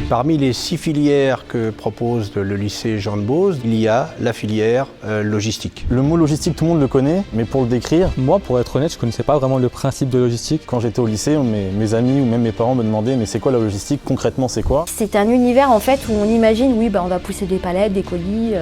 Parmi les 6 filières que propose le lycée Jean de Beauce, il y a la filière logistique. Le mot logistique, tout le monde le connaît, mais pour le décrire, moi, pour être honnête, je ne connaissais pas vraiment le principe de logistique. Quand j'étais au lycée, mes amis ou même mes parents me demandaient mais c'est quoi la logistique, concrètement c'est quoi? C'est un univers en fait où on imagine, oui, on va pousser des palettes, des colis,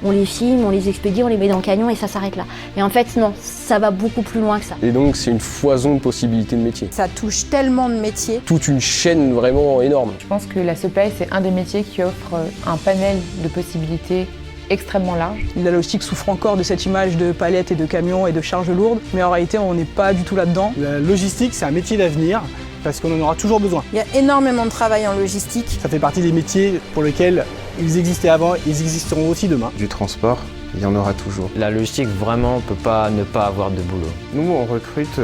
on les filme, on les expédie, on les met dans le camion et ça s'arrête là. Et en fait non, ça va beaucoup plus loin que ça. Et donc c'est une foison de possibilités de métiers. Ça touche tellement de métiers. Toute une chaîne vraiment énorme. Je pense que la supply, c'est un des métiers qui offre un panel de possibilités extrêmement large. La logistique souffre encore de cette image de palettes et de camions et de charges lourdes, mais en réalité on n'est pas du tout là-dedans. La logistique, c'est un métier d'avenir parce qu'on en aura toujours besoin. Il y a énormément de travail en logistique. Ça fait partie des métiers pour lesquels ils existaient avant, ils existeront aussi demain. Du transport, il y en aura toujours. La logistique vraiment ne peut pas ne pas avoir de boulot. Nous, on recrute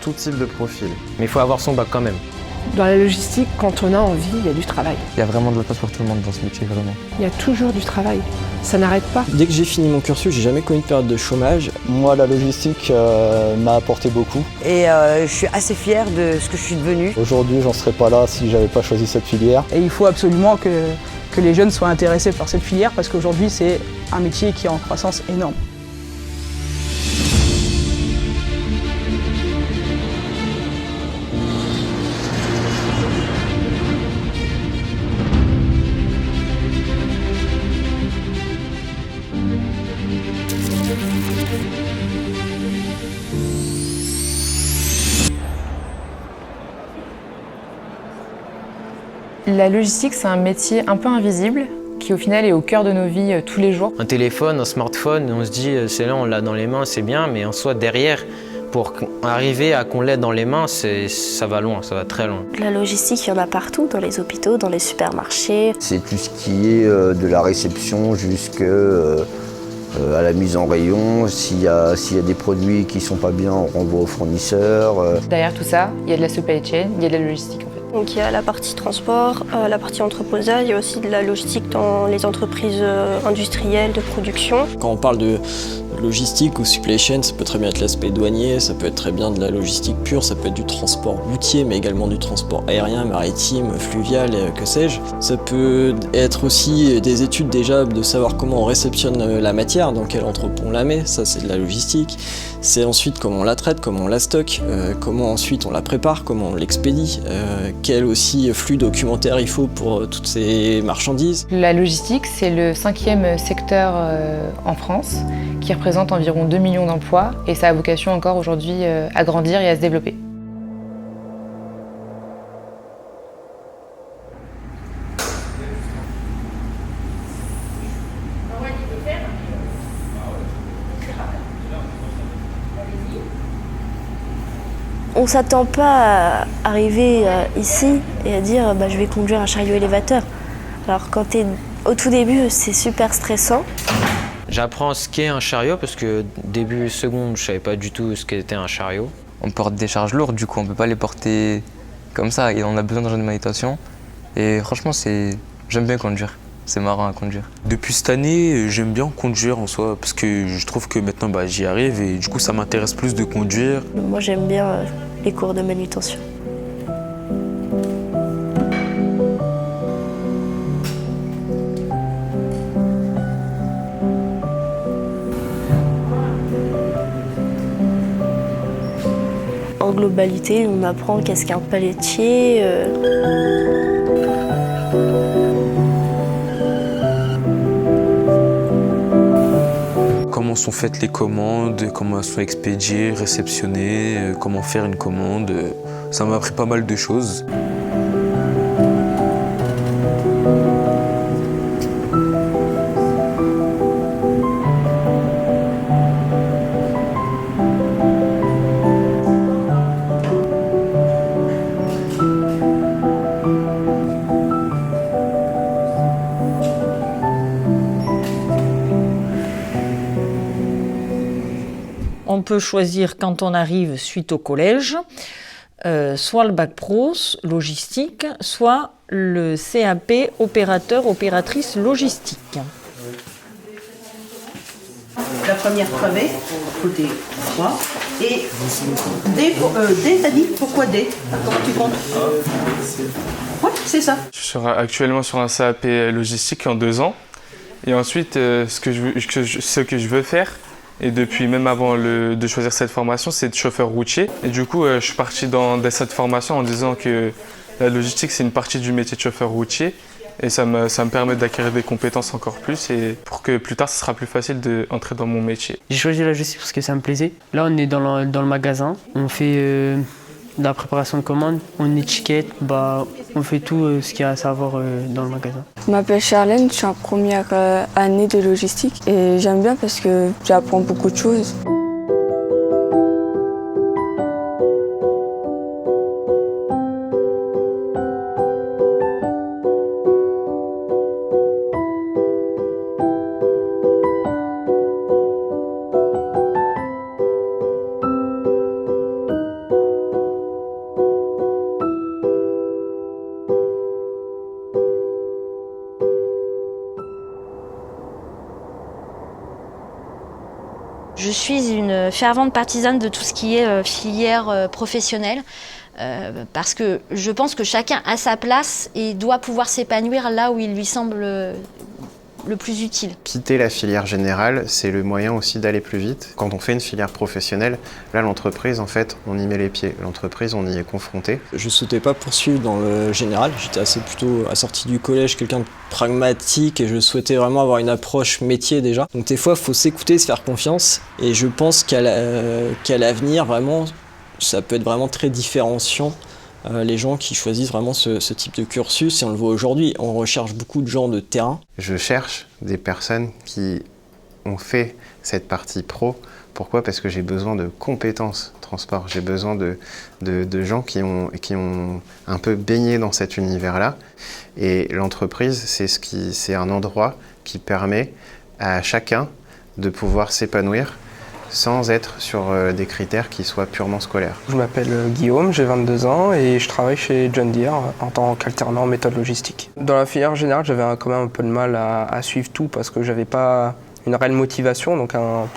tout type de profil. Mais il faut avoir son bac quand même. Dans la logistique, quand on a envie, il y a du travail. Il y a vraiment de la place pour tout le monde dans ce métier, vraiment. Il y a toujours du travail, ça n'arrête pas. Dès que j'ai fini mon cursus, j'ai jamais connu de période de chômage. Moi, la logistique m'a apporté beaucoup. Et je suis assez fière de ce que je suis devenue. Aujourd'hui, j'en serais pas là si j'avais pas choisi cette filière. Et il faut absolument que les jeunes soient intéressés par cette filière parce qu'aujourd'hui, c'est un métier qui est en croissance énorme. La logistique, c'est un métier un peu invisible qui au final est au cœur de nos vies tous les jours. Un téléphone, un smartphone, on se dit c'est là, on l'a dans les mains, c'est bien, mais en soi derrière, pour arriver à qu'on l'ait dans les mains, ça va loin, ça va très loin. La logistique, il y en a partout, dans les hôpitaux, dans les supermarchés. C'est tout ce qui est de la réception jusqu'à la mise en rayon. S'il y a des produits qui ne sont pas bien, on renvoie au fournisseur. Derrière tout ça, il y a de la supply chain, il y a de la logistique en fait. Donc il y a la partie transport, la partie entreposage, il y a aussi de la logistique dans les entreprises industrielles de production. Quand on parle de logistique ou supply chain, ça peut très bien être l'aspect douanier, ça peut être très bien de la logistique pure, ça peut être du transport routier, mais également du transport aérien, maritime, fluvial, que sais-je. Ça peut être aussi des études déjà de savoir comment on réceptionne la matière, dans quel entrepôt on la met, ça c'est de la logistique. C'est ensuite comment on la traite, comment on la stocke, comment ensuite on la prépare, comment on l'expédie, quel aussi flux documentaire il faut pour toutes ces marchandises. La logistique, c'est le 5e secteur en France qui représente environ 2 millions d'emplois et ça a vocation encore aujourd'hui à grandir et à se développer. On ne s'attend pas à arriver ici et à dire je vais conduire un chariot élévateur. Alors quand tu es au tout début, c'est super stressant. J'apprends ce qu'est un chariot parce que début seconde, je savais pas du tout ce qu'était un chariot. On porte des charges lourdes, du coup on peut pas les porter comme ça et on a besoin d'agents de manutention. Et franchement, j'aime bien conduire. C'est marrant à conduire. Depuis cette année, j'aime bien conduire en soi parce que je trouve que maintenant j'y arrive et du coup ça m'intéresse plus de conduire. Moi j'aime bien les cours de manutention. En globalité, on apprend qu'est-ce qu'un palettier. Comment sont faites les commandes, comment elles sont expédiées, réceptionnées, comment faire une commande. Ça m'a appris pas mal de choses. On peut choisir quand on arrive suite au collège, soit le bac pro, logistique, soit le CAP opérateur-opératrice logistique. La première travée, côté 3, et D, t'as dit pourquoi D? Attends, tu comptes. Ouais. C'est ça. Je suis actuellement sur un CAP logistique en 2 ans. Et ensuite, ce que je veux faire, et depuis même avant de choisir cette formation, c'est de chauffeur routier. Et du coup, je suis parti dans cette formation en disant que la logistique, c'est une partie du métier de chauffeur routier. Et ça me permet d'acquérir des compétences encore plus et pour que plus tard, ce sera plus facile d'entrer dans mon métier. J'ai choisi la logistique parce que ça me plaisait. Là, on est dans le magasin. On fait de la préparation de commandes, on étiquette, on fait tout ce qu'il y a à savoir dans le magasin. Je m'appelle Charlène, je suis en première année de logistique et j'aime bien parce que j'apprends beaucoup de choses. Je suis une fervente partisane de tout ce qui est filière professionnelle parce que je pense que chacun a sa place et doit pouvoir s'épanouir là où il lui semble le plus utile. Quitter la filière générale, c'est le moyen aussi d'aller plus vite. Quand on fait une filière professionnelle, là l'entreprise, en fait, on y met les pieds. L'entreprise, on y est confronté. Je ne souhaitais pas poursuivre dans le général. J'étais plutôt assorti du collège, quelqu'un de pragmatique et je souhaitais vraiment avoir une approche métier déjà. Donc des fois, il faut s'écouter, se faire confiance. Et je pense qu'à l'avenir, vraiment, ça peut être vraiment très différenciant. Les gens qui choisissent vraiment ce type de cursus, et on le voit aujourd'hui, on recherche beaucoup de gens de terrain. Je cherche des personnes qui ont fait cette partie pro. Pourquoi ? Parce que j'ai besoin de compétences transport. J'ai besoin de gens qui ont un peu baigné dans cet univers-là. Et l'entreprise, c'est un endroit qui permet à chacun de pouvoir s'épanouir sans être sur des critères qui soient purement scolaires. Je m'appelle Guillaume, j'ai 22 ans et je travaille chez John Deere en tant qu'alternant en méthode logistique. Dans la filière générale, j'avais quand même un peu de mal à suivre tout parce que j'avais pas une réelle motivation, donc un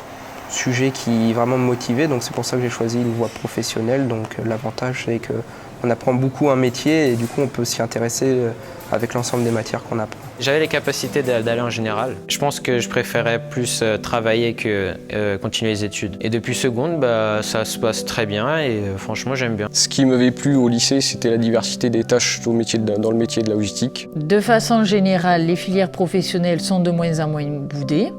sujet qui vraiment me motivait, donc c'est pour ça que j'ai choisi une voie professionnelle. Donc l'avantage c'est qu'on apprend beaucoup un métier et du coup on peut s'y intéresser avec l'ensemble des matières qu'on apprend. J'avais les capacités d'aller en général. Je pense que je préférais plus travailler que continuer les études. Et depuis seconde, ça se passe très bien et franchement j'aime bien. Ce qui m'avait plu au lycée, c'était la diversité des tâches dans le métier de la logistique. De façon générale, les filières professionnelles sont de moins en moins boudées.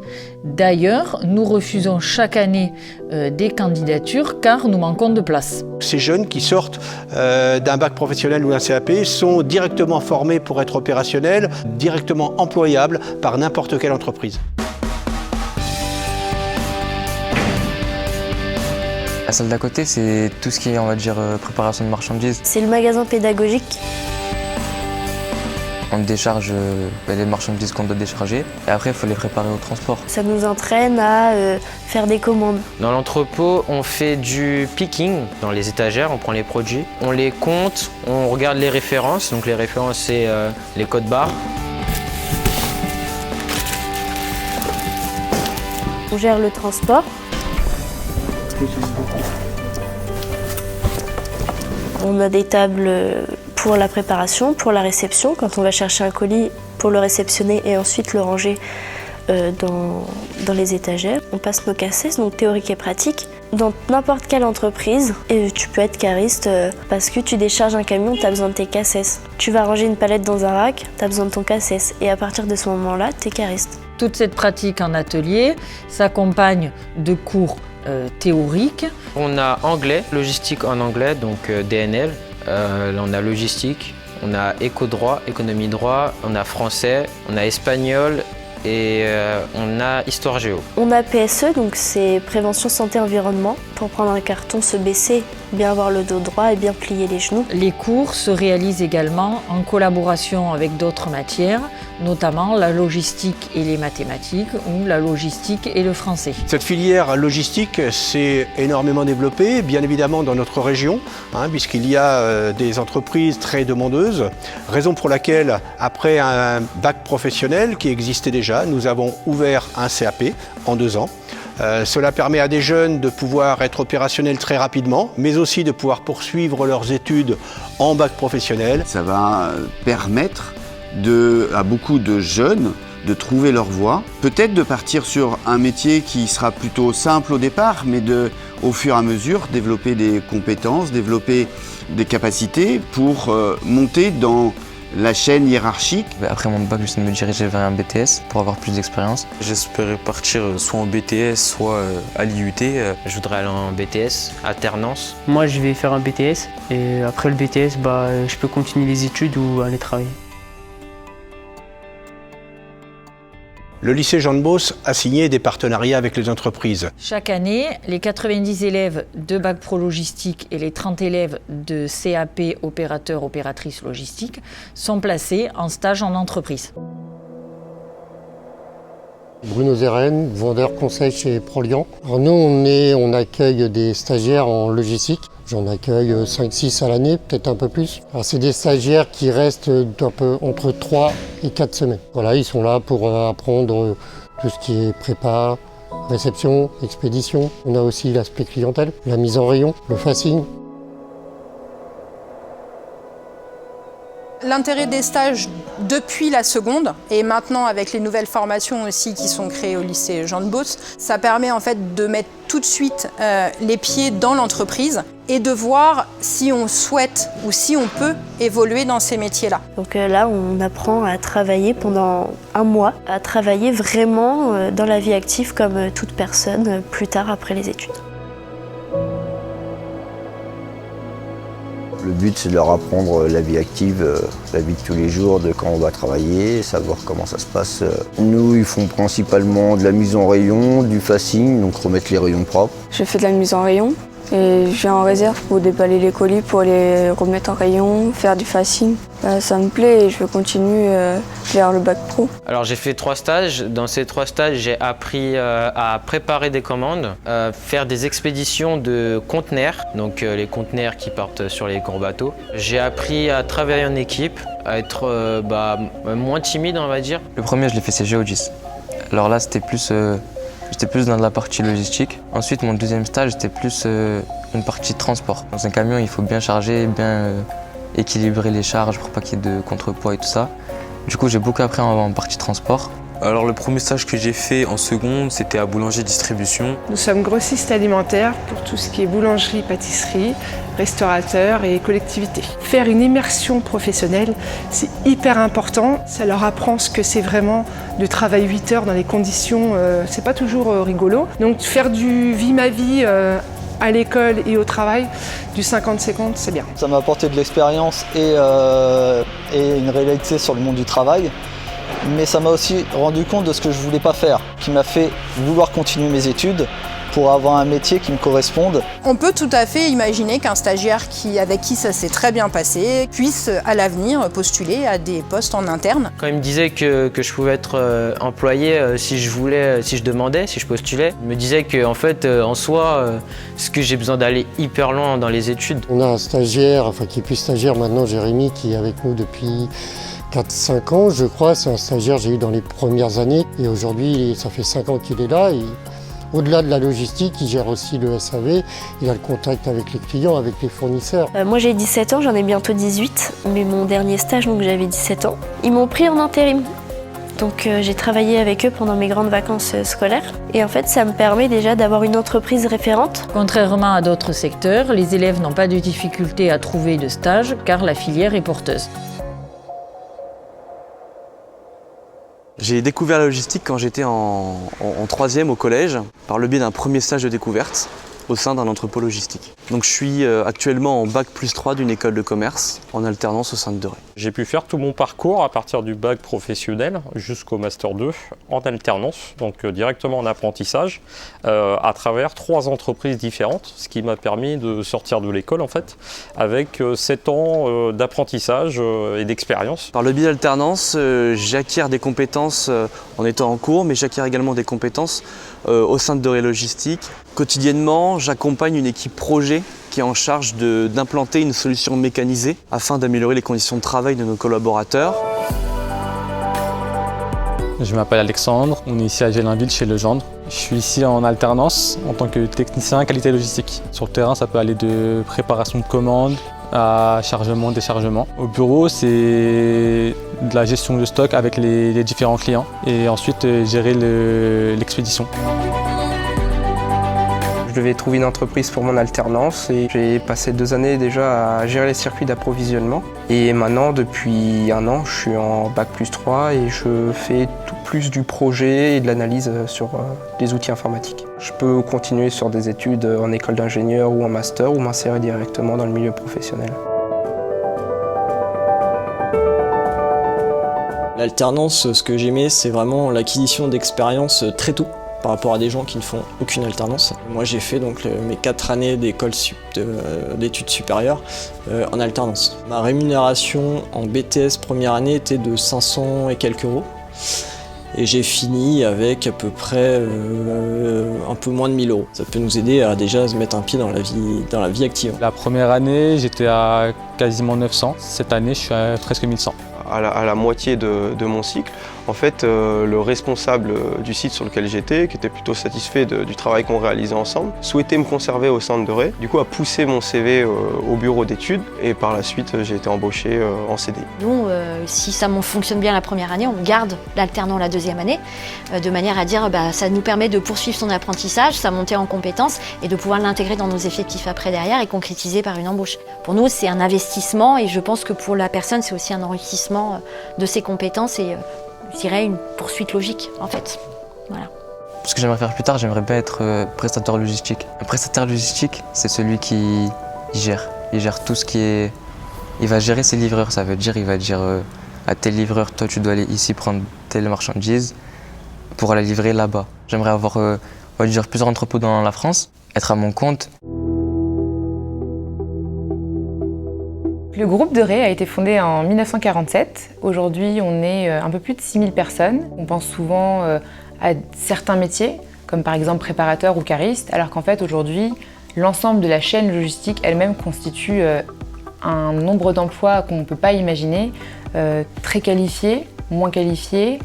D'ailleurs, nous refusons chaque année des candidatures car nous manquons de place. Ces jeunes qui sortent d'un bac professionnel ou d'un CAP sont directement formés pour être opérationnels, directement employables par n'importe quelle entreprise. La salle d'à côté, c'est tout ce qui est, on va dire, préparation de marchandises. C'est le magasin pédagogique. On décharge les marchandises qu'on doit décharger et après il faut les préparer au transport. Ça nous entraîne à faire des commandes. Dans l'entrepôt, on fait du picking dans les étagères, on prend les produits, on les compte, on regarde les références. Donc les références, c'est les codes barres. On gère le transport. On a des tables pour la préparation, pour la réception, quand on va chercher un colis pour le réceptionner et ensuite le ranger dans les étagères. On passe nos cassettes, donc théorique et pratique, dans n'importe quelle entreprise. Et tu peux être cariste parce que tu décharges un camion, tu as besoin de tes cassettes. Tu vas ranger une palette dans un rack, tu as besoin de ton cassette. Et à partir de ce moment-là, tu es cariste. Toute cette pratique en atelier s'accompagne de cours théoriques. On a anglais, logistique en anglais, donc DNL. Là, on a logistique, on a éco-droit, économie-droit, on a français, on a espagnol et on a histoire-géo. On a PSE, donc c'est prévention santé-environnement. Pour prendre un carton, se baisser, bien avoir le dos droit et bien plier les genoux. Les cours se réalisent également en collaboration avec d'autres matières, notamment la logistique et les mathématiques ou la logistique et le français. Cette filière logistique s'est énormément développée, bien évidemment dans notre région, puisqu'il y a des entreprises très demandeuses, raison pour laquelle, après un bac professionnel qui existait déjà, nous avons ouvert un CAP en 2 ans, Cela permet à des jeunes de pouvoir être opérationnels très rapidement, mais aussi de pouvoir poursuivre leurs études en bac professionnel. Ça va permettre à beaucoup de jeunes de trouver leur voie, peut-être de partir sur un métier qui sera plutôt simple au départ, mais au fur et à mesure, développer des compétences, développer des capacités pour monter dans la chaîne hiérarchique. Après mon bac, je vais me diriger vers un BTS pour avoir plus d'expérience. J'espérais partir soit en BTS, soit à l'IUT. Je voudrais aller en BTS, alternance. Moi, je vais faire un BTS et après le BTS, je peux continuer les études ou aller travailler. Le lycée Jean de Beauce a signé des partenariats avec les entreprises. Chaque année, les 90 élèves de bac pro logistique et les 30 élèves de CAP opérateur/opératrice logistique sont placés en stage en entreprise. Bruno Zeren, vendeur conseil chez Proliant. Alors nous, on accueille des stagiaires en logistique. J'en accueille 5-6 à l'année, peut-être un peu plus. Alors c'est des stagiaires qui restent entre 3 et 4 semaines. Voilà, ils sont là pour apprendre tout ce qui est prépa, réception, expédition. On a aussi l'aspect clientèle, la mise en rayon, le facing. L'intérêt des stages depuis la seconde et maintenant avec les nouvelles formations aussi qui sont créées au lycée Jean de Beauce, ça permet en fait de mettre tout de suite les pieds dans l'entreprise et de voir si on souhaite ou si on peut évoluer dans ces métiers-là. Donc là, on apprend à travailler pendant un mois, à travailler vraiment dans la vie active comme toute personne plus tard après les études. Le but, c'est de leur apprendre la vie active, la vie de tous les jours, de quand on va travailler, savoir comment ça se passe. Nous, ils font principalement de la mise en rayon, du facing, donc remettre les rayons propres. Je fais de la mise en rayon et je viens en réserve pour déballer les colis, pour les remettre en rayon, faire du facing. Ça me plaît et je veux continuer vers le bac pro. Alors j'ai fait 3 stages. Dans ces 3 stages, j'ai appris à préparer des commandes, faire des expéditions de conteneurs, donc les conteneurs qui partent sur les gros bateaux. J'ai appris à travailler en équipe, à être moins timide, on va dire. Le premier, je l'ai fait, c'est Géodis. Alors là, j'étais plus dans la partie logistique. Ensuite, mon deuxième stage, c'était plus une partie transport. Dans un camion, il faut bien charger, bien équilibrer les charges pour pas qu'il y ait de contrepoids et tout ça. Du coup, j'ai beaucoup appris en partie transport. Alors le premier stage que j'ai fait en seconde, c'était à Boulanger Distribution. Nous sommes grossistes alimentaires pour tout ce qui est boulangerie, pâtisserie, restaurateur et collectivité. Faire une immersion professionnelle, c'est hyper important. Ça leur apprend ce que c'est vraiment de travailler 8 heures dans des conditions, c'est pas toujours rigolo. Donc faire du vie ma vie à l'école et au travail, du 50-50, c'est bien. Ça m'a apporté de l'expérience et une réalité sur le monde du travail. Mais ça m'a aussi rendu compte de ce que je ne voulais pas faire, qui m'a fait vouloir continuer mes études pour avoir un métier qui me corresponde. On peut tout à fait imaginer qu'un stagiaire avec qui ça s'est très bien passé puisse à l'avenir postuler à des postes en interne. Quand il me disait que je pouvais être employé si je demandais, si je postulais, il me disait qu'en fait, en soi, ce que j'ai besoin d'aller hyper loin dans les études. On a un stagiaire, qui est plus stagiaire maintenant, Jérémy, qui est avec nous depuis 4-5 ans, je crois. C'est un stagiaire que j'ai eu dans les premières années. Et aujourd'hui, ça fait 5 ans qu'il est là. Et au-delà de la logistique, il gère aussi le SAV. Il a le contact avec les clients, avec les fournisseurs. Moi, j'ai 17 ans, j'en ai bientôt 18. Mais mon dernier stage, donc j'avais 17 ans. Ils m'ont pris en intérim. Donc j'ai travaillé avec eux pendant mes grandes vacances scolaires. Et en fait, ça me permet déjà d'avoir une entreprise référente. Contrairement à d'autres secteurs, les élèves n'ont pas de difficulté à trouver de stage car la filière est porteuse. J'ai découvert la logistique quand j'étais en 3e au collège, par le biais d'un premier stage de découverte au sein d'un entrepôt logistique. Donc je suis actuellement en bac+3 d'une école de commerce, en alternance au sein de Derey. J'ai pu faire tout mon parcours à partir du bac professionnel jusqu'au master 2 en alternance, donc directement en apprentissage, à travers 3 entreprises différentes, ce qui m'a permis de sortir de l'école en fait, avec 7 ans d'apprentissage et d'expérience. Par le biais d'alternance, j'acquiers des compétences en étant en cours, mais j'acquiers également des compétences au sein de Derey Logistique. Quotidiennement, j'accompagne une équipe projet qui est en charge d'implanter une solution mécanisée afin d'améliorer les conditions de travail de nos collaborateurs. Je m'appelle Alexandre, on est ici à Gélinville chez Legendre. Je suis ici en alternance en tant que technicien qualité logistique. Sur le terrain, ça peut aller de préparation de commandes à chargement, déchargement. Au bureau, c'est de la gestion de stock avec les différents clients et ensuite gérer l'expédition. Je devais trouver une entreprise pour mon alternance et j'ai passé 2 années déjà à gérer les circuits d'approvisionnement. Et maintenant, depuis 1 an, je suis en Bac+3 et je fais tout plus du projet et de l'analyse sur des outils informatiques. Je peux continuer sur des études en école d'ingénieur ou en master ou m'insérer directement dans le milieu professionnel. L'alternance, ce que j'aimais, c'est vraiment l'acquisition d'expérience très tôt par rapport à des gens qui ne font aucune alternance. Moi, j'ai fait donc mes 4 années d'école d'études supérieures en alternance. Ma rémunération en BTS première année était de 500 et quelques euros. Et j'ai fini avec à peu près un peu moins de 1000 euros. Ça peut nous aider à déjà se mettre un pied dans la vie active. La première année, j'étais à quasiment 900. Cette année, je suis à presque 1100. À la moitié de mon cycle, en fait, le responsable du site sur lequel j'étais, qui était plutôt satisfait du travail qu'on réalisait ensemble, souhaitait me conserver au centre de Ré. Du coup, a poussé mon CV au bureau d'études et par la suite, j'ai été embauché en CDI. Nous, si ça fonctionne bien la première année, on garde l'alternant la deuxième année, de manière à dire ça nous permet de poursuivre son apprentissage, sa montée en compétences et de pouvoir l'intégrer dans nos effectifs après derrière et concrétiser par une embauche. Pour nous, c'est un investissement et je pense que pour la personne, c'est aussi un enrichissement de ses compétences et je dirais une poursuite logique en fait. Voilà. Ce que j'aimerais faire plus tard, j'aimerais bien être prestataire logistique. Un prestataire logistique, c'est celui qui gère. Il gère tout ce qui est... Il va gérer ses livreurs, ça veut dire il va dire à tel livreur, toi tu dois aller ici prendre telle marchandise pour la livrer là-bas. J'aimerais avoir on va dire, plusieurs entrepôts dans la France, être à mon compte. Le groupe de Ré a été fondé en 1947. Aujourd'hui, on est un peu plus de 6000 personnes. On pense souvent à certains métiers, comme par exemple préparateur ou cariste, alors qu'en fait, aujourd'hui, l'ensemble de la chaîne logistique elle-même constitue un nombre d'emplois qu'on ne peut pas imaginer, très qualifiés, moins qualifiés,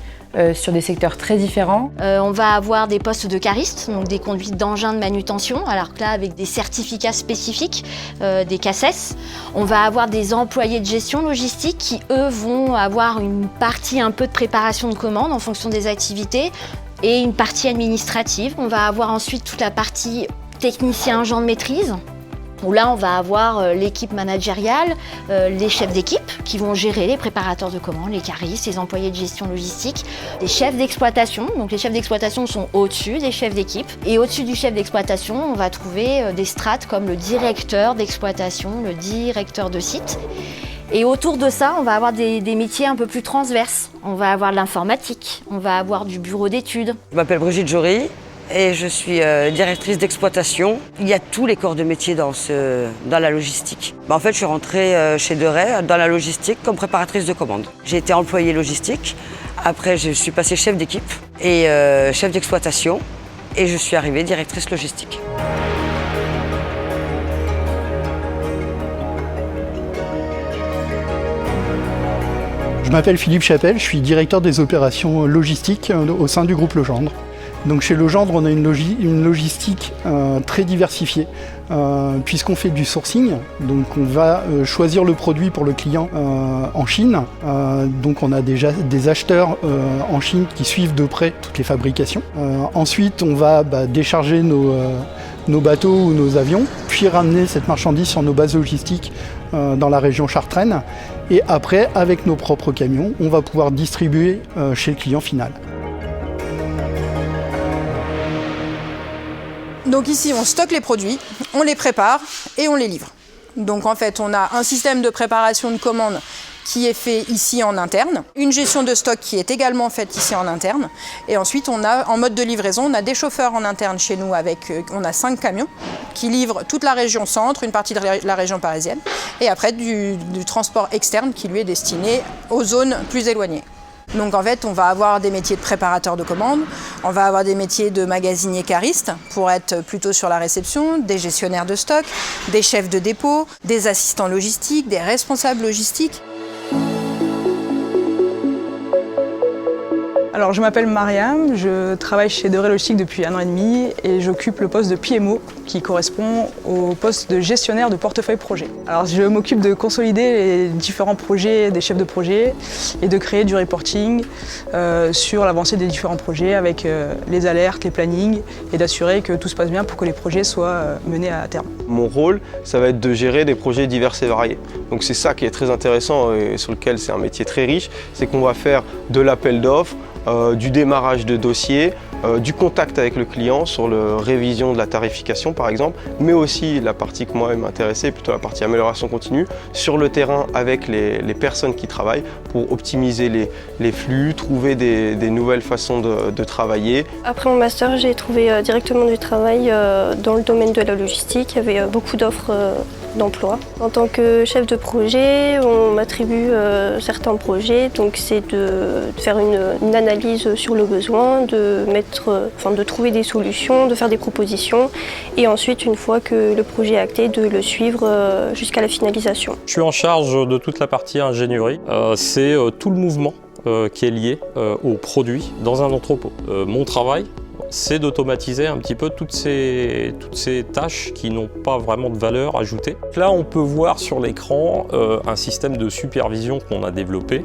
sur des secteurs très différents. On va avoir des postes de caristes, donc des conduites d'engins de manutention, alors que là avec des certificats spécifiques, des CACES. On va avoir des employés de gestion logistique qui eux vont avoir une partie un peu de préparation de commandes en fonction des activités et une partie administrative. On va avoir ensuite toute la partie technicien agent de maîtrise, où là on va avoir l'équipe managériale, les chefs d'équipe qui vont gérer les préparateurs de commandes, les caristes, les employés de gestion logistique, les chefs d'exploitation. Donc les chefs d'exploitation sont au-dessus des chefs d'équipe. Et au-dessus du chef d'exploitation, on va trouver des strates comme le directeur d'exploitation, le directeur de site. Et autour de ça, on va avoir des métiers un peu plus transverses. On va avoir de l'informatique, on va avoir du bureau d'études. Je m'appelle Brigitte Jory. Et je suis directrice d'exploitation. Il y a tous les corps de métier dans la logistique. En fait, je suis rentrée chez De Ré dans la logistique comme préparatrice de commandes. J'ai été employée logistique. Après, je suis passée chef d'équipe et chef d'exploitation. Et je suis arrivée directrice logistique. Je m'appelle Philippe Chapelle, je suis directeur des opérations logistiques au sein du groupe Legendre. Donc chez Legendre, on a une logistique très diversifiée, puisqu'on fait du sourcing, donc on va choisir le produit pour le client en Chine. Donc on a déjà des acheteurs en Chine qui suivent de près toutes les fabrications. Ensuite, on va décharger nos bateaux ou nos avions, puis ramener cette marchandise sur nos bases logistiques dans la région chartraine. Et après, avec nos propres camions, on va pouvoir distribuer chez le client final. Donc ici, on stocke les produits, on les prépare et on les livre. Donc en fait, on a un système de préparation de commandes qui est fait ici en interne, une gestion de stock qui est également faite ici en interne. Et ensuite, on a en mode de livraison, on a des chauffeurs en interne chez nous on a 5 camions qui livrent toute la région centre, une partie de la région parisienne, et après du transport externe qui lui est destiné aux zones plus éloignées. Donc en fait, on va avoir des métiers de préparateur de commandes, on va avoir des métiers de magasinier cariste pour être plutôt sur la réception, des gestionnaires de stock, des chefs de dépôt, des assistants logistiques, des responsables logistiques. Alors je m'appelle Mariam, je travaille chez De Ré Logistique depuis 1 an et demi et j'occupe le poste de PMO qui correspond au poste de gestionnaire de portefeuille projet. Alors je m'occupe de consolider les différents projets des chefs de projet et de créer du reporting sur l'avancée des différents projets avec les alertes, les plannings et d'assurer que tout se passe bien pour que les projets soient menés à terme. Mon rôle, ça va être de gérer des projets divers et variés. Donc c'est ça qui est très intéressant et sur lequel c'est un métier très riche, c'est qu'on va faire de l'appel d'offres, du démarrage de dossiers, du contact avec le client sur la révision de la tarification par exemple, mais aussi la partie que moi m'intéressait, plutôt la partie amélioration continue, sur le terrain avec les personnes qui travaillent pour optimiser les flux, trouver des nouvelles façons de travailler. Après mon master, j'ai trouvé directement du travail dans le domaine de la logistique. Il y avait beaucoup d'offres d'emploi. En tant que chef de projet, on m'attribue certains projets, donc c'est de faire une analyse sur le besoin, de trouver des solutions, de faire des propositions et ensuite, une fois que le projet est acté, de le suivre jusqu'à la finalisation. Je suis en charge de toute la partie ingénierie. C'est tout le mouvement qui est lié au produit dans un entrepôt. Mon travail, c'est d'automatiser un petit peu toutes ces tâches qui n'ont pas vraiment de valeur ajoutée. Là, on peut voir sur l'écran un système de supervision qu'on a développé.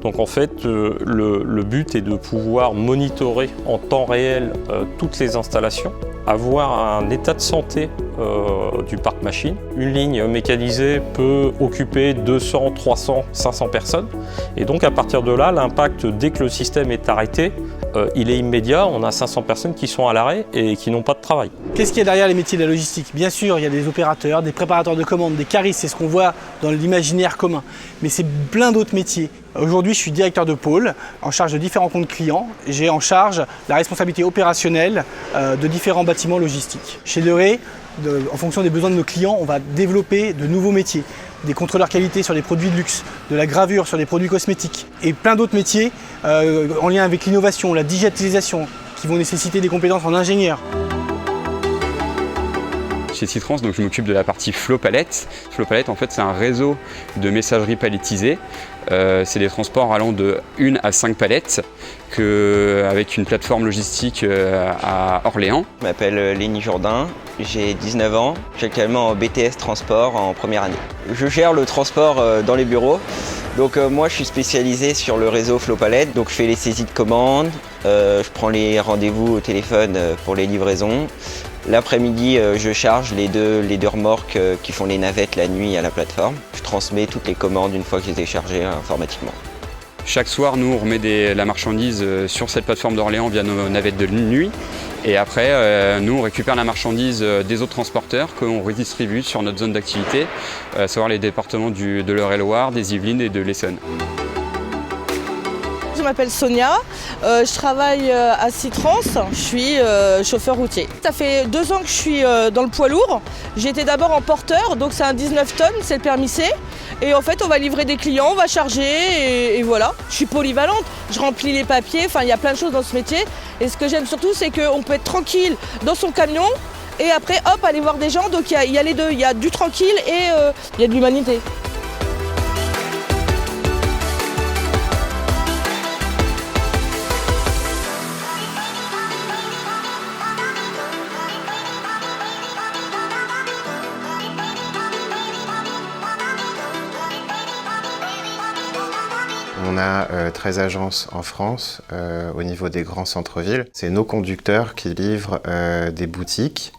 Donc en fait, le but est de pouvoir monitorer en temps réel toutes les installations, avoir un état de santé du parc machine. Une ligne mécanisée peut occuper 200, 300, 500 personnes. Et donc à partir de là, l'impact dès que le système est arrêté, il est immédiat. On a 500 personnes qui sont à l'arrêt et qui n'ont pas de travail. Qu'est-ce qu'il y a derrière les métiers de la logistique? Bien sûr, il y a des opérateurs, des préparateurs de commandes, des caristes, c'est ce qu'on voit dans l'imaginaire commun. Mais c'est plein d'autres métiers. Aujourd'hui, je suis directeur de pôle, en charge de différents comptes clients. J'ai en charge la responsabilité opérationnelle de différents bâtiments logistiques. Chez De Ré, en fonction des besoins de nos clients, on va développer de nouveaux métiers. Des contrôleurs qualité sur des produits de luxe, de la gravure sur des produits cosmétiques et plein d'autres métiers en lien avec l'innovation, la digitalisation, qui vont nécessiter des compétences en ingénieur. Chez Citrans, donc je m'occupe de la partie Flow Palette. Flow Palette, en fait, c'est un réseau de messagerie palettisée. C'est des transports allant de 1 à 5 palettes avec une plateforme logistique à Orléans. Je m'appelle Lénie Jourdain, j'ai 19 ans, je suis actuellement en BTS Transport en première année. Je gère le transport dans les bureaux. Donc moi je suis spécialisé sur le réseau Flow Palette, donc je fais les saisies de commandes, je prends les rendez-vous au téléphone pour les livraisons. L'après-midi, je charge les deux remorques qui font les navettes la nuit à la plateforme. Je transmets toutes les commandes une fois que je les ai chargées informatiquement. Chaque soir, nous, on remet la marchandise sur cette plateforme d'Orléans via nos navettes de nuit. Et après, nous, on récupère la marchandise des autres transporteurs qu'on redistribue sur notre zone d'activité, à savoir les départements de l'Eure-et-Loire, des Yvelines et de l'Essonne. Je m'appelle Sonia, je travaille à Citrans, je suis chauffeur routier. Ça fait 2 ans que je suis dans le poids lourd. J'étais d'abord en porteur, donc c'est un 19 tonnes, c'est le permis C. Et en fait, on va livrer des clients, on va charger et voilà. Je suis polyvalente, je remplis les papiers, enfin il y a plein de choses dans ce métier. Et ce que j'aime surtout, c'est qu'on peut être tranquille dans son camion et après, hop, aller voir des gens. Donc il y a les deux, il y a du tranquille et il y a de l'humanité. On a 13 agences en France au niveau des grands centres-villes. C'est nos conducteurs qui livrent des boutiques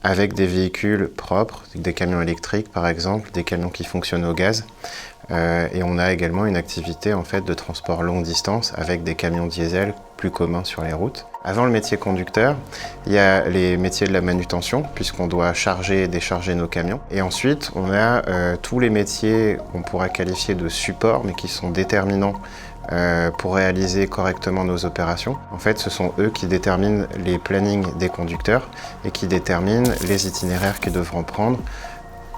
avec des véhicules propres, des camions électriques par exemple, des camions qui fonctionnent au gaz. Et on a également une activité en fait, de transport longue distance avec des camions diesel plus communs sur les routes. Avant le métier conducteur, il y a les métiers de la manutention puisqu'on doit charger et décharger nos camions. Et ensuite, on a tous les métiers qu'on pourrait qualifier de support mais qui sont déterminants pour réaliser correctement nos opérations. En fait, ce sont eux qui déterminent les plannings des conducteurs et qui déterminent les itinéraires qu'ils devront prendre,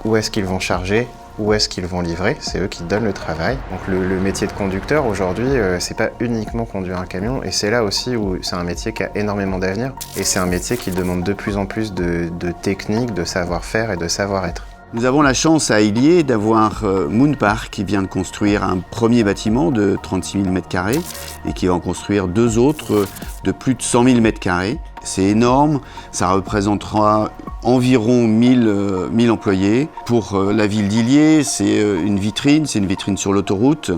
où est-ce qu'ils vont charger, où est-ce qu'ils vont livrer, c'est eux qui donnent le travail. Donc le métier de conducteur aujourd'hui, c'est pas uniquement conduire un camion et c'est là aussi où c'est un métier qui a énormément d'avenir et c'est un métier qui demande de plus en plus de technique, de savoir-faire et de savoir-être. Nous avons la chance à Illiers d'avoir Moonpark qui vient de construire un premier bâtiment de 36 000 m² et qui va en construire 2 autres de plus de 100 000 m². C'est énorme, ça représentera environ 1000 employés. Pour la ville d'Illiers, c'est une vitrine sur l'autoroute,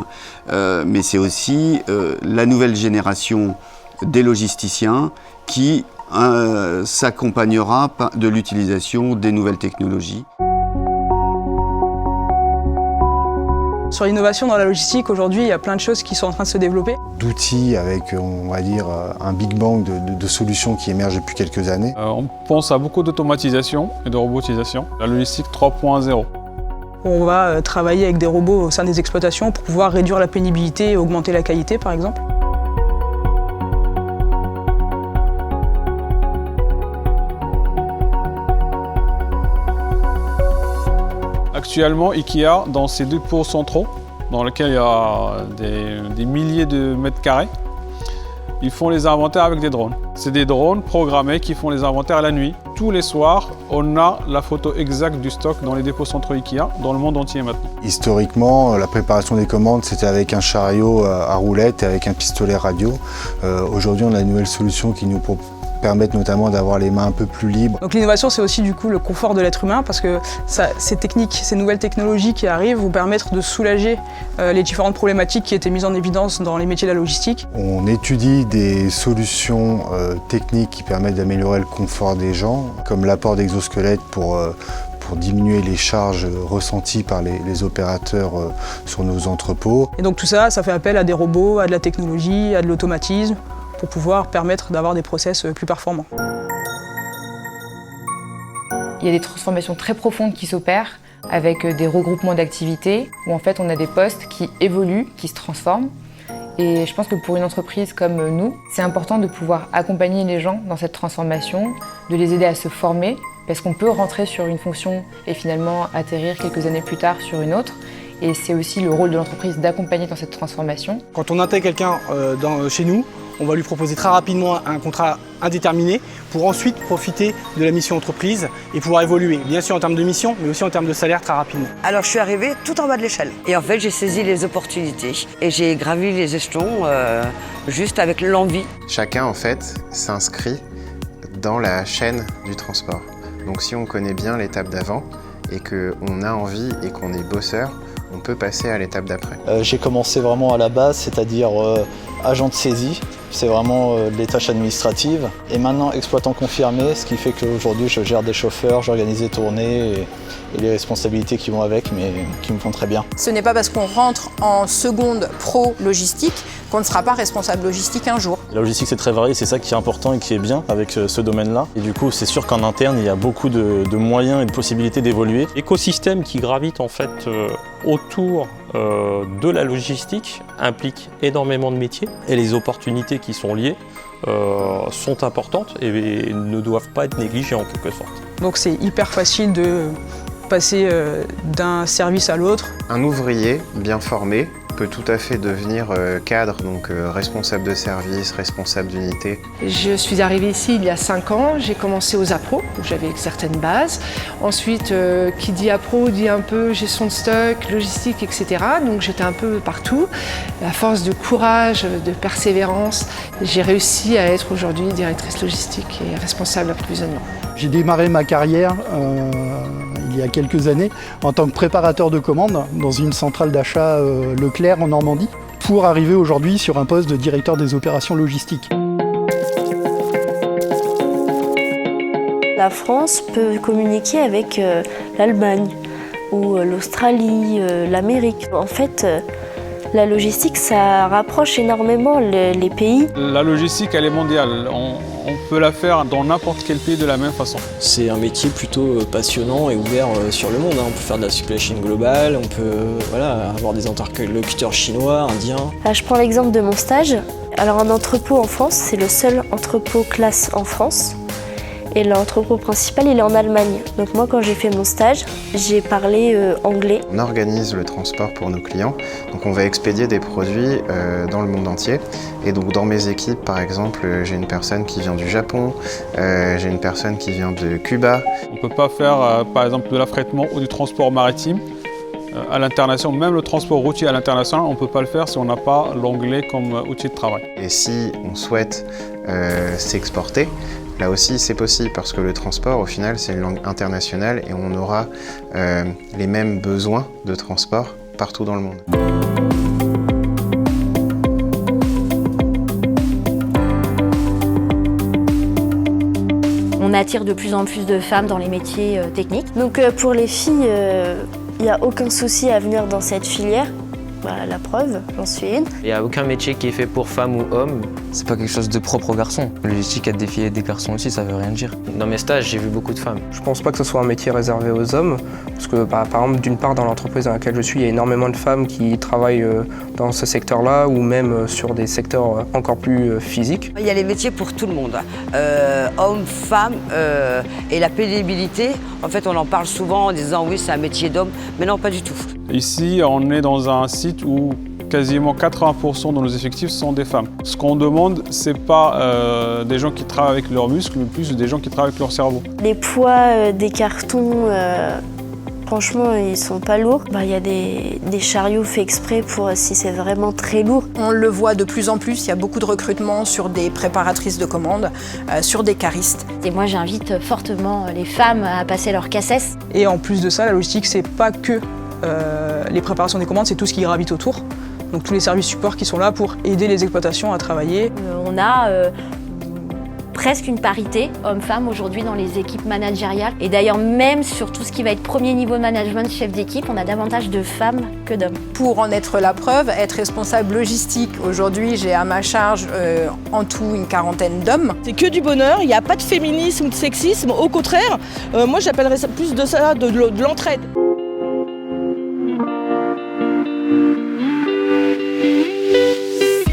mais c'est aussi la nouvelle génération des logisticiens qui s'accompagnera de l'utilisation des nouvelles technologies. Sur l'innovation dans la logistique, aujourd'hui, il y a plein de choses qui sont en train de se développer. D'outils avec, on va dire, un big bang de solutions qui émergent depuis quelques années. On pense à beaucoup d'automatisation et de robotisation. La logistique 3.0. On va travailler avec des robots au sein des exploitations pour pouvoir réduire la pénibilité et augmenter la qualité, par exemple. Actuellement, Ikea, dans ses dépôts centraux, dans lesquels il y a des milliers de mètres carrés, ils font les inventaires avec des drones. C'est des drones programmés qui font les inventaires la nuit. Tous les soirs, on a la photo exacte du stock dans les dépôts centraux Ikea, dans le monde entier maintenant. Historiquement, la préparation des commandes, c'était avec un chariot à roulettes et avec un pistolet radio. Aujourd'hui, on a une nouvelle solution qui nous permettent notamment d'avoir les mains un peu plus libres. Donc l'innovation, c'est aussi du coup le confort de l'être humain parce que ces techniques, ces nouvelles technologies qui arrivent vont permettre de soulager les différentes problématiques qui étaient mises en évidence dans les métiers de la logistique. On étudie des solutions techniques qui permettent d'améliorer le confort des gens, comme l'apport d'exosquelettes pour diminuer les charges ressenties par les opérateurs sur nos entrepôts. Et donc tout ça, ça fait appel à des robots, à de la technologie, à de l'automatisme, pour pouvoir permettre d'avoir des process plus performants. Il y a des transformations très profondes qui s'opèrent avec des regroupements d'activités où en fait on a des postes qui évoluent, qui se transforment. Et je pense que pour une entreprise comme nous, c'est important de pouvoir accompagner les gens dans cette transformation, de les aider à se former, parce qu'on peut rentrer sur une fonction et finalement atterrir quelques années plus tard sur une autre. Et c'est aussi le rôle de l'entreprise d'accompagner dans cette transformation. Quand on intègre quelqu'un chez nous, on va lui proposer très rapidement un contrat indéterminé pour ensuite profiter de la mission entreprise et pouvoir évoluer, bien sûr en termes de mission, mais aussi en termes de salaire très rapidement. Alors je suis arrivée tout en bas de l'échelle. Et en fait, j'ai saisi les opportunités et j'ai gravi les échelons juste avec l'envie. Chacun, en fait, s'inscrit dans la chaîne du transport. Donc si on connaît bien l'étape d'avant et qu'on a envie et qu'on est bosseur, on peut passer à l'étape d'après. J'ai commencé vraiment à la base, c'est-à-dire agent de saisie. C'est vraiment les tâches administratives. Et maintenant, exploitant confirmé, ce qui fait qu'aujourd'hui, je gère des chauffeurs, j'organise des tournées et les responsabilités qui vont avec, mais qui me font très bien. Ce n'est pas parce qu'on rentre en seconde pro logistique qu'on ne sera pas responsable logistique un jour. La logistique, c'est très varié, c'est ça qui est important et qui est bien avec ce domaine-là. Et du coup, c'est sûr qu'en interne, il y a beaucoup de moyens et de possibilités d'évoluer. L'écosystème qui gravite en fait autour de la logistique implique énormément de métiers et les opportunités qui sont liées sont importantes et ne doivent pas être négligées en quelque sorte. Donc c'est hyper facile de passer d'un service à l'autre. Un ouvrier bien formé peut tout à fait devenir cadre, donc responsable de service, responsable d'unité. Je suis arrivée ici il y a 5 ans, j'ai commencé aux APRO, où j'avais certaines bases. Ensuite, qui dit APRO dit un peu gestion de stock, logistique, etc. Donc j'étais un peu partout. À force de courage, de persévérance, j'ai réussi à être aujourd'hui directrice logistique et responsable d'approvisionnement. J'ai démarré ma carrière il y a quelques années en tant que préparateur de commandes dans une centrale d'achat Leclerc en Normandie pour arriver aujourd'hui sur un poste de directeur des opérations logistiques. La France peut communiquer avec l'Allemagne ou l'Australie, l'Amérique. En fait, la logistique, ça rapproche énormément les pays. La logistique, elle est mondiale. On peut la faire dans n'importe quel pays de la même façon. C'est un métier plutôt passionnant et ouvert sur le monde. On peut faire de la supply chain globale, on peut avoir des interlocuteurs chinois, indiens. Là, je prends l'exemple de mon stage. Alors un entrepôt en France, c'est le seul entrepôt classe en France. Et l'entrepôt principal, il est en Allemagne. Donc moi, quand j'ai fait mon stage, j'ai parlé anglais. On organise le transport pour nos clients, donc on va expédier des produits dans le monde entier. Et donc dans mes équipes, par exemple, j'ai une personne qui vient du Japon, j'ai une personne qui vient de Cuba. On ne peut pas faire par exemple de l'affrètement ou du transport maritime à l'international, même le transport routier à l'international, on ne peut pas le faire si on n'a pas l'anglais comme outil de travail. Et si on souhaite s'exporter, là aussi c'est possible parce que le transport au final c'est une langue internationale et on aura les mêmes besoins de transport partout dans le monde. On attire de plus en plus de femmes dans les métiers techniques. Donc pour les filles, il n'y a aucun souci à venir dans cette filière. Bah, la preuve, j'en suis une. Il n'y a aucun métier qui est fait pour femmes ou hommes. C'est pas quelque chose de propre aux garçons. La logistique a des filles et des garçons aussi, ça veut rien dire. Dans mes stages, j'ai vu beaucoup de femmes. Je pense pas que ce soit un métier réservé aux hommes, parce que par exemple, d'une part, dans l'entreprise dans laquelle je suis, il y a énormément de femmes qui travaillent dans ce secteur-là, ou même sur des secteurs encore plus physiques. Il y a les métiers pour tout le monde, hommes, femmes, et la pénibilité, en fait, on en parle souvent en disant oui, c'est un métier d'homme, mais non, pas du tout. Ici, on est dans un site où quasiment 80% de nos effectifs sont des femmes. Ce qu'on demande, c'est pas des gens qui travaillent avec leurs muscles, mais plus des gens qui travaillent avec leur cerveau. Les poids des cartons, franchement, ils sont pas lourds. Il y a des chariots faits exprès pour si c'est vraiment très lourd. On le voit de plus en plus, il y a beaucoup de recrutement sur des préparatrices de commandes, sur des caristes. Et moi, j'invite fortement les femmes à passer leur CACES. Et en plus de ça, la logistique, c'est pas que les préparations des commandes, c'est tout ce qui gravite autour. Donc tous les services support qui sont là pour aider les exploitations à travailler. On a presque une parité hommes-femmes aujourd'hui dans les équipes managériales. Et d'ailleurs, même sur tout ce qui va être premier niveau de management, chef d'équipe, on a davantage de femmes que d'hommes. Pour en être la preuve, être responsable logistique, aujourd'hui j'ai à ma charge en tout une quarantaine d'hommes. C'est que du bonheur, il n'y a pas de féminisme ou de sexisme, au contraire, moi j'appellerais ça plus de ça, de l'entraide.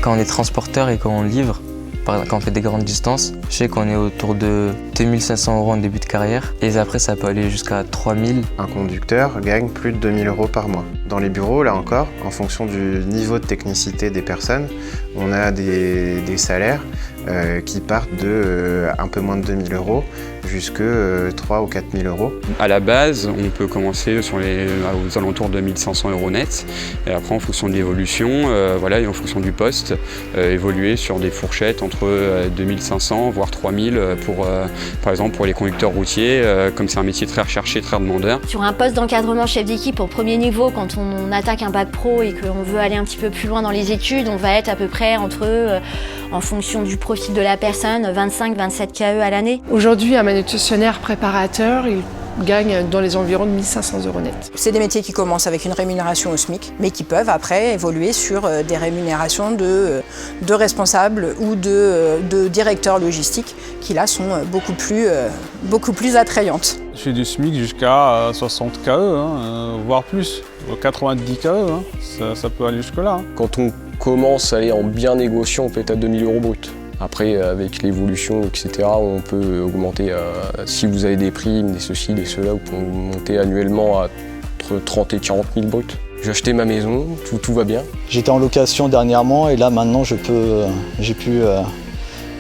Quand on est transporteur et quand on livre, quand on fait des grandes distances, je sais qu'on est autour de 2500 € en début de carrière et après ça peut aller jusqu'à 3000. Un conducteur gagne plus de 2000 € par mois. Dans les bureaux, là encore, en fonction du niveau de technicité des personnes, on a des salaires qui partent de un peu moins de 2000 € jusque 3 ou 4000 €. À la base, on peut commencer aux alentours de 1500 € net. Et après, en fonction de l'évolution, et en fonction du poste, évoluer sur des fourchettes entre 2500 voire 3000 par exemple pour les conducteurs routiers, comme c'est un métier très recherché, très demandeur. Sur un poste d'encadrement chef d'équipe au premier niveau, quand on attaque un bac pro et qu'on veut aller un petit peu plus loin dans les études, on va être à peu près en fonction du profil de la personne, 25-27 KE à l'année. Aujourd'hui, un manutentionnaire préparateur, il gagne dans les environs de 1500 € net. C'est des métiers qui commencent avec une rémunération au SMIC, mais qui peuvent après évoluer sur des rémunérations de responsables ou de directeurs logistiques qui là sont beaucoup plus attrayantes. Je fais du SMIC jusqu'à 60 KE, voire plus, 90 KE, ça peut aller jusque-là. Quand on commence à aller en bien négociant, on peut être à 2000 € brut. Après, avec l'évolution, etc., on peut augmenter, si vous avez des primes, des ceci, des cela, vous pouvez monter annuellement à entre 30 et 40 000 bruts. J'ai acheté ma maison, tout va bien. J'étais en location dernièrement et là maintenant j'ai pu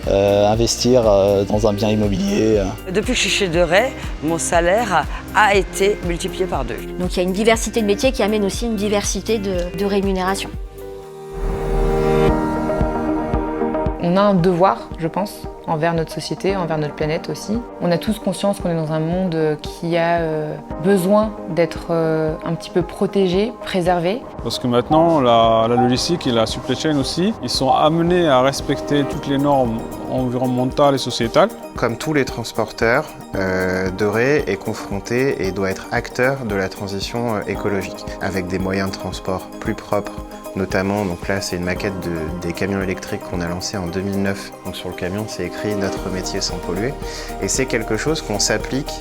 investir dans un bien immobilier. Depuis que je suis chez De Ray, mon salaire a été multiplié par 2. Donc il y a une diversité de métiers qui amène aussi une diversité de rémunération. On a un devoir, je pense, envers notre société, envers notre planète aussi. On a tous conscience qu'on est dans un monde qui a besoin d'être un petit peu protégé, préservé. Parce que maintenant, la logistique et la supply chain aussi, ils sont amenés à respecter toutes les normes environnementales et sociétales. Comme tous les transporteurs, De Ray est confronté et doit être acteur de la transition écologique, avec des moyens de transport plus propres, notamment, donc là c'est une maquette des camions électriques qu'on a lancé en 2009. Donc sur le camion c'est écrit « Notre métier sans polluer » et c'est quelque chose qu'on s'applique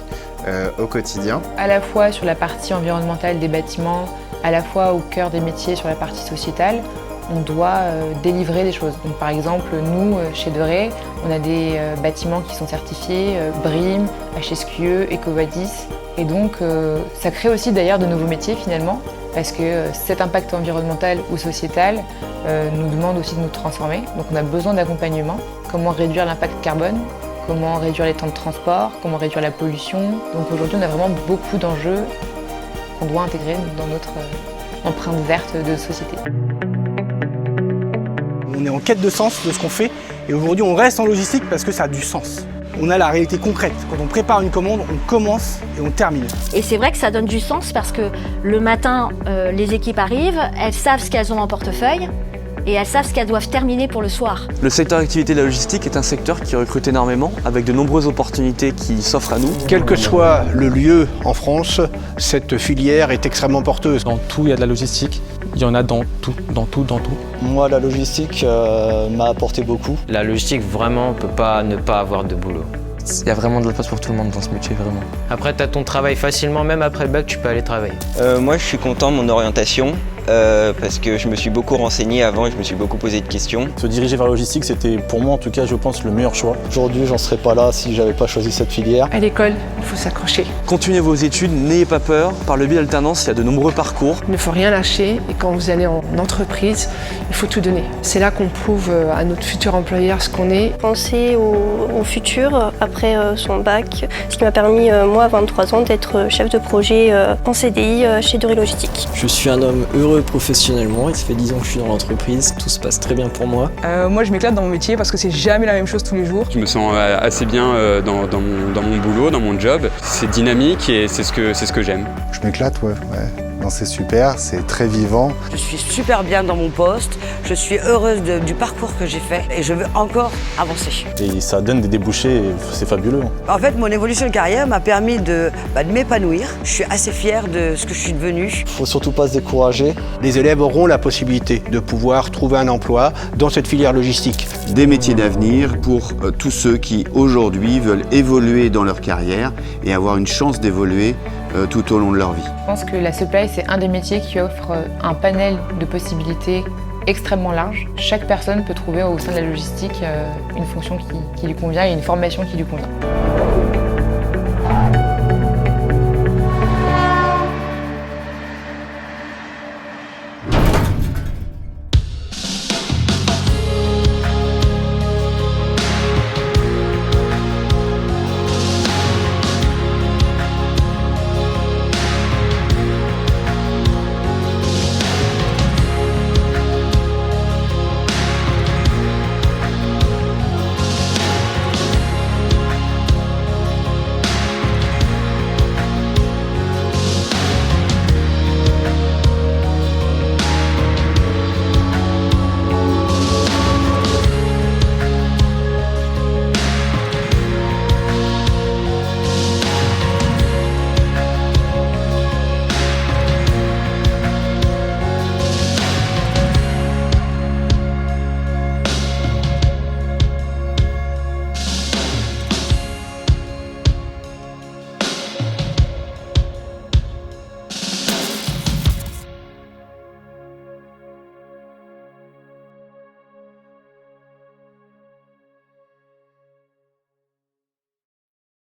au quotidien. À la fois sur la partie environnementale des bâtiments, à la fois au cœur des métiers sur la partie sociétale, on doit délivrer des choses. Donc, par exemple, nous, chez De Ré, on a des bâtiments qui sont certifiés BREEAM, HSQE, EcoVadis. Et donc, ça crée aussi d'ailleurs de nouveaux métiers finalement, parce que cet impact environnemental ou sociétal nous demande aussi de nous transformer. Donc, on a besoin d'accompagnement. Comment réduire l'impact carbone ? Comment réduire les temps de transport, comment réduire la pollution. Donc aujourd'hui, on a vraiment beaucoup d'enjeux qu'on doit intégrer dans notre empreinte verte de société. On est en quête de sens de ce qu'on fait et aujourd'hui, on reste en logistique parce que ça a du sens. On a la réalité concrète. Quand on prépare une commande, on commence et on termine. Et c'est vrai que ça donne du sens parce que le matin, les équipes arrivent, elles savent ce qu'elles ont en portefeuille. Et elles savent ce qu'elles doivent terminer pour le soir. Le secteur d'activité de la logistique est un secteur qui recrute énormément, avec de nombreuses opportunités qui s'offrent à nous. Quel que soit le lieu en France, cette filière est extrêmement porteuse. Dans tout, il y a de la logistique. Il y en a dans tout. Moi, la logistique m'a apporté beaucoup. La logistique, vraiment, on ne peut pas ne pas avoir de boulot. Il y a vraiment de la place pour tout le monde dans ce métier, vraiment. Après, tu as ton travail facilement, même après le bac, tu peux aller travailler. Moi, je suis content de mon orientation. Parce que je me suis beaucoup renseigné avant et je me suis beaucoup posé de questions. Se diriger vers la logistique, c'était pour moi en tout cas, je pense, le meilleur choix. Aujourd'hui, j'en serais pas là si j'avais pas choisi cette filière. À l'école, il faut s'accrocher. Continuez vos études, n'ayez pas peur. Par le biais d'alternance, il y a de nombreux parcours. Il ne faut rien lâcher et quand vous allez en entreprise, il faut tout donner. C'est là qu'on prouve à notre futur employeur ce qu'on est. Penser au futur après son bac, ce qui m'a permis, moi, à 23 ans, d'être chef de projet en CDI chez De Ré Logistique. Je suis un homme heureux professionnellement, ça fait 10 ans que je suis dans l'entreprise, tout se passe très bien pour moi. Moi je m'éclate dans mon métier parce que c'est jamais la même chose tous les jours. Je me sens assez bien dans mon boulot, dans mon job. C'est dynamique et c'est ce que j'aime. Je m'éclate, ouais. Non, c'est super, c'est très vivant. Je suis super bien dans mon poste, je suis heureuse du parcours que j'ai fait et je veux encore avancer. Et ça donne des débouchés, c'est fabuleux. En fait, mon évolution de carrière m'a permis de m'épanouir. Je suis assez fière de ce que je suis devenue. Faut surtout pas se décourager. Les élèves auront la possibilité de pouvoir trouver un emploi dans cette filière logistique. Des métiers d'avenir pour tous ceux qui aujourd'hui veulent évoluer dans leur carrière et avoir une chance d'évoluer tout au long de leur vie. Je pense que la supply, c'est un des métiers qui offre un panel de possibilités extrêmement large. Chaque personne peut trouver au sein de la logistique une fonction qui lui convient et une formation qui lui convient.